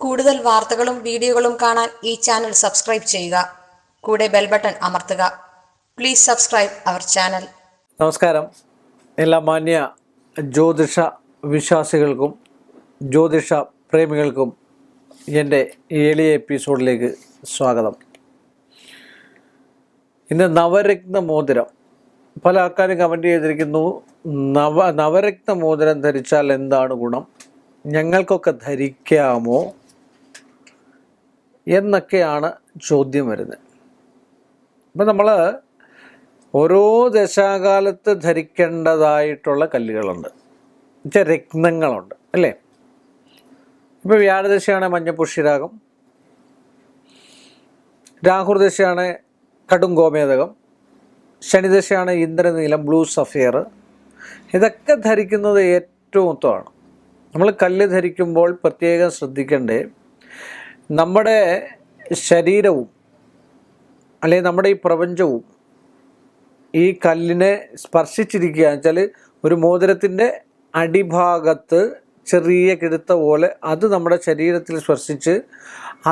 കൂടുതൽ വാർത്തകളും വീഡിയോകളും കാണാൻ ഈ ചാനൽ സബ്സ്ക്രൈബ് ചെയ്യുക. കൂടെ ബെൽ ബട്ടൺ അമർത്തുക. Please subscribe our channel. നമസ്കാരം. എല്ലാ മാന്യ ജ്യോതിഷ വിശ്വാസികൾക്കും ജ്യോതിഷ പ്രേമികൾക്കും എൻ്റെ എളിയ എപ്പിസോഡിലേക്ക് സ്വാഗതം. ഇന്ന് നവരത്ന മോതിരം. പല ആൾക്കാരും കമൻറ്റ് ചെയ്തിരിക്കുന്നു, നവരത്ന മോതിരം ധരിച്ചാൽ എന്താണ് ഗുണം, ഞങ്ങൾക്കൊക്കെ ധരിക്കാമോ എന്നൊക്കെയാണ് ചോദ്യം വരുന്നത്. അപ്പം നമ്മൾ ഓരോ ദശാകാലത്ത് ധരിക്കേണ്ടതായിട്ടുള്ള കല്ലുകളുണ്ട്, എന്നുവെച്ചാൽ രത്നങ്ങളുണ്ട് അല്ലേ. ഇപ്പോൾ വ്യാഴദശയാണ് മഞ്ഞപ്പുഷ്യരാഗം, രാഹുർദശയാണ് കടും ഗോമേതകം, ശനിദശയാണ് ഇന്ദ്രനീലം ബ്ലൂ സഫിയർ. ഇതൊക്കെ ധരിക്കുന്നത് ഏറ്റവും ഉത്തമമാണ്. നമ്മൾ കല്ല് ധരിക്കുമ്പോൾ പ്രത്യേകം ശ്രദ്ധിക്കേണ്ടേ, നമ്മുടെ ശരീരവും അല്ലെങ്കിൽ നമ്മുടെ ഈ പ്രപഞ്ചവും ഈ കല്ലിനെ സ്പർശിച്ചിരിക്കുക എന്ന് വെച്ചാൽ ഒരു മോതിരത്തിൻ്റെ അടിഭാഗത്ത് ചെറിയ കിടുത്ത പോലെ അത് നമ്മുടെ ശരീരത്തിൽ സ്പർശിച്ച്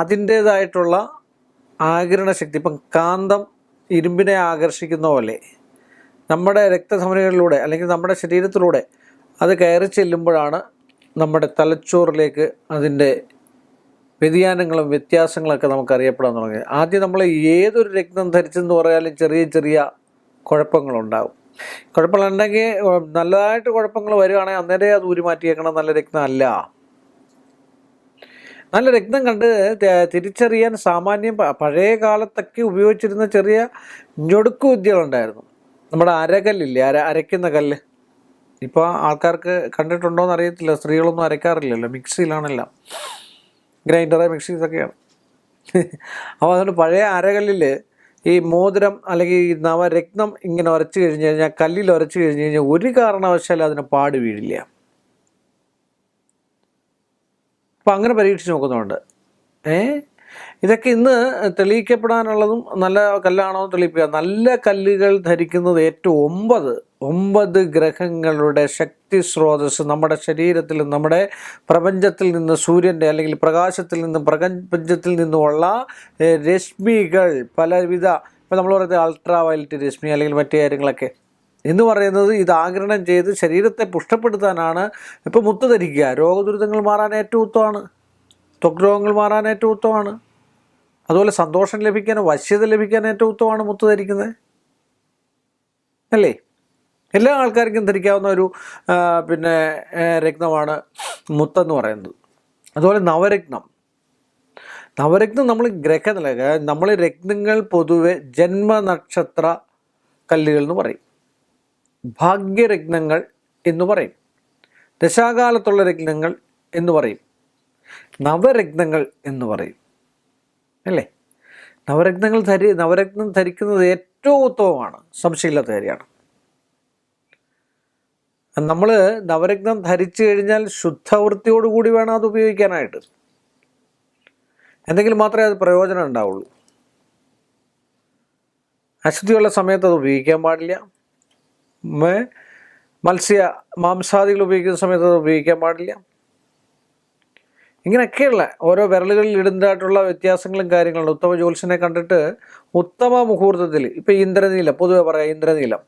അതിൻ്റേതായിട്ടുള്ള ആഗിരണ ശക്തി, ഇപ്പം കാന്തം ഇരുമ്പിനെ ആകർഷിക്കുന്ന പോലെ നമ്മുടെ രക്തധമനികളിലൂടെ അല്ലെങ്കിൽ നമ്മുടെ ശരീരത്തിലൂടെ അത് കയറി ചെല്ലുമ്പോഴാണ് നമ്മുടെ തലച്ചോറിലേക്ക് അതിൻ്റെ വ്യതിയാനങ്ങളും വ്യത്യാസങ്ങളൊക്കെ നമുക്കറിയപ്പെടാൻ തുടങ്ങി. ആദ്യം നമ്മൾ ഏതൊരു രത്നം ധരിച്ചെന്ന് പറയാലും ചെറിയ ചെറിയ കുഴപ്പങ്ങളുണ്ടാകും. കുഴപ്പങ്ങളുണ്ടെങ്കിൽ നല്ലതായിട്ട് കുഴപ്പങ്ങൾ വരികയാണെങ്കിൽ അന്നേരം അത് മാറ്റിയേക്കണം. നല്ല രത്നം അല്ല. നല്ല രത്നം കണ്ട് തിരിച്ചറിയാൻ സാമാന്യം പഴയ കാലത്തൊക്കെ ഉപയോഗിച്ചിരുന്ന ചെറിയ ഞൊടുക്കു വിദ്യകളുണ്ടായിരുന്നു. നമ്മുടെ അരകല്ലില്ലേ, അരയ്ക്കുന്ന കല്ല്. ഇപ്പോൾ ആൾക്കാർക്ക് കണ്ടിട്ടുണ്ടോയെന്ന് അറിയത്തില്ല, സ്ത്രീകളൊന്നും അരയ്ക്കാറില്ലല്ലോ, മിക്സിയിലാണെല്ലാം, ഗ്രൈൻഡർ മിക്സീസൊക്കെയാണ്. അപ്പോൾ അതുകൊണ്ട് പഴയ അരകല്ലിൽ ഈ മോതിരം അല്ലെങ്കിൽ ഈ നവരത്നം ഇങ്ങനെ ഉരച്ച് കഴിഞ്ഞ് കഴിഞ്ഞാൽ, കല്ലിൽ ഉരച്ച് കഴിഞ്ഞ് കഴിഞ്ഞാൽ ഒരു കാരണവശാലും അതിന് പാട് വീഴില്ല. അപ്പം അങ്ങനെ പരീക്ഷിച്ച് നോക്കുന്നുണ്ട്. ഇതൊക്കെ ഇന്ന് തെളിയിക്കപ്പെടാനുള്ളതും നല്ല കല്ലാണോ തെളിയിക്കുക. നല്ല കല്ലുകൾ ധരിക്കുന്നത് ഏറ്റവും 9 ഗ്രഹങ്ങളുടെ ശക്തി സ്രോതസ് നമ്മുടെ ശരീരത്തിൽ, നമ്മുടെ പ്രപഞ്ചത്തിൽ നിന്ന്, സൂര്യൻ്റെ അല്ലെങ്കിൽ പ്രകാശത്തിൽ നിന്നും പ്രപഞ്ചത്തിൽ നിന്നുമുള്ള രശ്മികൾ പലവിധ, ഇപ്പം നമ്മൾ പറയുന്നത് അൾട്രാ വയലറ്റ് രശ്മി അല്ലെങ്കിൽ മറ്റു കാര്യങ്ങളൊക്കെ എന്ന് പറയുന്നത് ഇത് ആഗിരണം ചെയ്ത് ശരീരത്തെ പുഷ്ടപ്പെടുത്താനാണ്. ഇപ്പോൾ മുത്ത് ധരിക്കുക രോഗദുരിതങ്ങൾ മാറാൻ ഏറ്റവും ഉത്തമമാണ്, ത്വക് രോഗങ്ങൾ മാറാൻ ഏറ്റവും ഉത്തമമാണ്. അതുപോലെ സന്തോഷം ലഭിക്കാൻ, വശ്യത ലഭിക്കാൻ ഏറ്റവും ഉത്തമമാണ് മുത്ത് ധരിക്കുന്നത് അല്ലേ. എല്ലാ ആൾക്കാർക്കും ധരിക്കാവുന്ന ഒരു രത്നമാണ് മുത്തെന്ന് പറയുന്നത്. അതുപോലെ നവരത്നം നമ്മൾ നമ്മൾ രത്നങ്ങൾ പൊതുവെ ജന്മനക്ഷത്ര കല്ലുകൾ എന്ന് പറയും, ഭാഗ്യരത്നങ്ങൾ എന്ന് പറയും, ദശാകാലത്തുള്ള രത്നങ്ങൾ എന്ന് പറയും, നവരത്നങ്ങൾ എന്ന് പറയും അല്ലേ. നവരത്നം ധരിക്കുന്നത് ഏറ്റവും ഉത്തമമാണ്, സംശയമില്ലാത്ത കാര്യമാണ്. നമ്മൾ നവരത്നം ധരിച്ചു കഴിഞ്ഞാൽ ശുദ്ധവൃത്തിയോടുകൂടി വേണം അത് ഉപയോഗിക്കാനായിട്ട്. എന്തെങ്കിലും മാത്രമേ അത് പ്രയോജനം ഉണ്ടാവുള്ളൂ. അശുദ്ധിയുള്ള സമയത്ത് അത് ഉപയോഗിക്കാൻ പാടില്ല. മാംസാദികൾ ഉപയോഗിക്കുന്ന സമയത്ത് അത് ഉപയോഗിക്കാൻ പാടില്ല. ഇങ്ങനെയൊക്കെയുള്ള ഓരോ വിരലുകളിൽ ഇടുന്നതായിട്ടുള്ള വ്യത്യാസങ്ങളും കാര്യങ്ങളും. ഉത്തമ ജ്യോത്സ്യനെ കണ്ടിട്ട് ഉത്തമ മുഹൂർത്തത്തിൽ, ഇപ്പം ഇന്ദ്രനീലം പൊതുവെ പറയാം, ഇന്ദ്രനീലം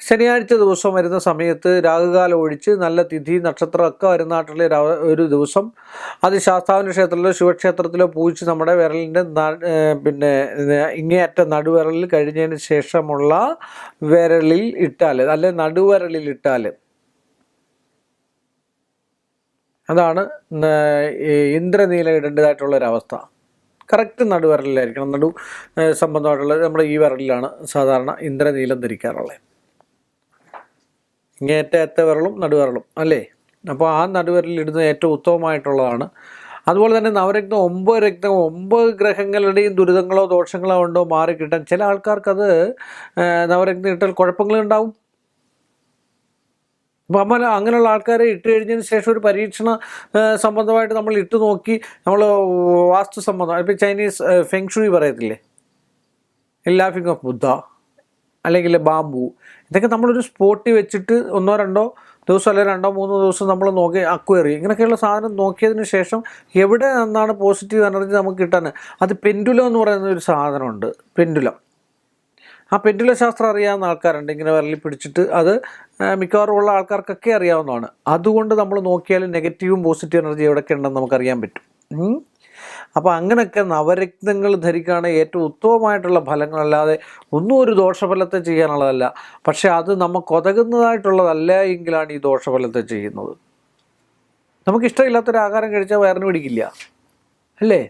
ശനിയാഴ്ച ദിവസം വരുന്ന സമയത്ത് രാഹുകാലം ഒഴിച്ച് നല്ല തിഥി നക്ഷത്രമൊക്കെ വരുന്നതായിട്ടുള്ള ഒരു ദിവസം അത് ശാസ്താവിൻ്റെ ക്ഷേത്രത്തിലോ ശിവക്ഷേത്രത്തിലോ പൂജിച്ച് നമ്മുടെ വിരലിൻ്റെ ഇങ്ങേയറ്റ നടുവിരലിൽ കഴിഞ്ഞതിന് ശേഷമുള്ള വിരലിൽ ഇട്ടാൽ, അല്ലെ നടുവിരലിൽ ഇട്ടാൽ, അതാണ് ഇന്ദ്രനീലം ഇടേണ്ടതായിട്ടുള്ളൊരവസ്ഥ. കറക്റ്റ് നടുവിരലിലായിരിക്കണം. സംബന്ധമായിട്ടുള്ളത് നമ്മുടെ ഈ വിരലിലാണ് സാധാരണ ഇന്ദ്രനീലം ധരിക്കാറുള്ളത്. ഇങ്ങേറ്റ വിരലും നടുവിരലും അല്ലേ. അപ്പോൾ ആ നടുവിരലിൽ ഇടുന്നത് ഏറ്റവും ഉത്തമമായിട്ടുള്ളതാണ്. അതുപോലെ തന്നെ നവരത്നം 9 ഗ്രഹങ്ങളുടെയും ദുരിതങ്ങളോ ദോഷങ്ങളോ ഉണ്ടോ മാറിക്കിട്ടാൻ ചില ആൾക്കാർക്കത് നവരത്നം ഇട്ടാൽ കുഴപ്പങ്ങളുണ്ടാവും. അപ്പോൾ അങ്ങനെയുള്ള ആൾക്കാരെ ഇട്ട് കഴിഞ്ഞതിന് ശേഷം ഒരു പരീക്ഷണ സംബന്ധമായിട്ട് നമ്മൾ ഇട്ട് നോക്കി, നമ്മൾ വാസ്തു സംബന്ധം, ഇപ്പോൾ ചൈനീസ് ഫെങ്ഷുയി പറയത്തില്ലേ, ലാഫിംഗ് ഓഫ് ബുദ്ധ അല്ലെങ്കിൽ ബാമ്പു, ഇതൊക്കെ നമ്മളൊരു സ്പോട്ടിൽ വെച്ചിട്ട് 1-2 ദിവസം അല്ലെങ്കിൽ 2-3 ദിവസം നമ്മൾ നോക്കി അക്വയറി ഇങ്ങനെയൊക്കെയുള്ള സാധനം നോക്കിയതിന് ശേഷം എവിടെ നിന്നാണ് പോസിറ്റീവ് എനർജി നമുക്ക് കിട്ടാൻ, അത് പെൻഡുലം എന്ന് പറയുന്ന ഒരു സാധനമുണ്ട്. പെൻഡുലം, ആ പെൻഡുല ശാസ്ത്രം അറിയാവുന്ന ആൾക്കാരുണ്ട്. ഇങ്ങനെ വിരലിൽ പിടിച്ചിട്ട് അത് മിക്കവാറും ഉള്ള ആൾക്കാർക്കൊക്കെ അറിയാവുന്നതാണ്. അതുകൊണ്ട് നമ്മൾ നോക്കിയാൽ നെഗറ്റീവും പോസിറ്റീവ് എനർജി എവിടെയൊക്കെ ഉണ്ടെന്ന് നമുക്കറിയാൻ പറ്റും. അപ്പോൾ അങ്ങനെയൊക്കെ നവരത്നങ്ങൾ ധരിക്കുകയാണ് ഏറ്റവും ഉത്തമമായിട്ടുള്ള ഫലങ്ങളല്ലാതെ ഒന്നും ഒരു ദോഷഫലത്തെ ചെയ്യാനുള്ളതല്ല. പക്ഷെ അത് നമുക്ക് ഉതകുന്നതായിട്ടുള്ളതല്ല എങ്കിലാണ് ഈ ദോഷഫലത്തെ ചെയ്യുന്നത്. നമുക്കിഷ്ടമില്ലാത്തൊരു ആഹാരം കഴിച്ചാൽ വയറിന് പിടിക്കില്ല അല്ലേ?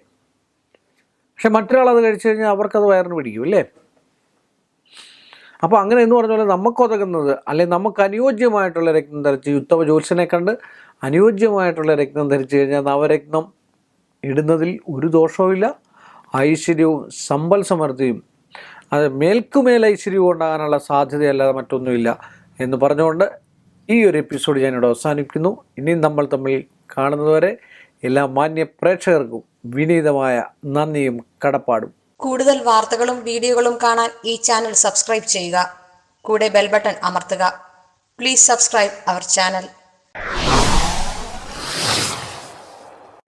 പക്ഷെ മറ്റൊരാളത് കഴിച്ചു കഴിഞ്ഞാൽ അവർക്കത് വയറിന് പിടിക്കും അല്ലേ? അപ്പോൾ അങ്ങനെ എന്ന് പറഞ്ഞ പോലെ നമുക്കൊതകുന്നത് അല്ലെങ്കിൽ നമുക്ക് അനുയോജ്യമായിട്ടുള്ള രത്നം ധരിച്ച് ഉത്തമ ജ്യോത്സ്യനെ കണ്ട് അനുയോജ്യമായിട്ടുള്ള രത്നം ധരിച്ചു കഴിഞ്ഞാൽ നവരത്നം ഇടുന്നതിൽ ഒരു ദോഷവുമില്ല. ഐശ്വര്യവും സമ്പൽ സമൃദ്ധിയും അത് മേൽക്കുമേൽ ഐശ്വര്യവും ഉണ്ടാകാനുള്ള സാധ്യതയല്ലാതെ മറ്റൊന്നുമില്ല എന്ന് പറഞ്ഞുകൊണ്ട് ഈ ഒരു എപ്പിസോഡ് ഞാനിവിടെ അവസാനിപ്പിക്കുന്നു. ഇനിയും നമ്മൾ തമ്മിൽ കാണുന്നതുവരെ എല്ലാ മാന്യ പ്രേക്ഷകർക്കും വിനീതമായ നന്ദിയും കടപ്പാടും. കൂടുതൽ വാർത്തകളും വീഡിയോകളും കാണാൻ ഈ ചാനൽ സബ്സ്ക്രൈബ് ചെയ്യുക. കൂടെ ബെൽ ബട്ടൺ അമർത്തുക. Please subscribe our channel.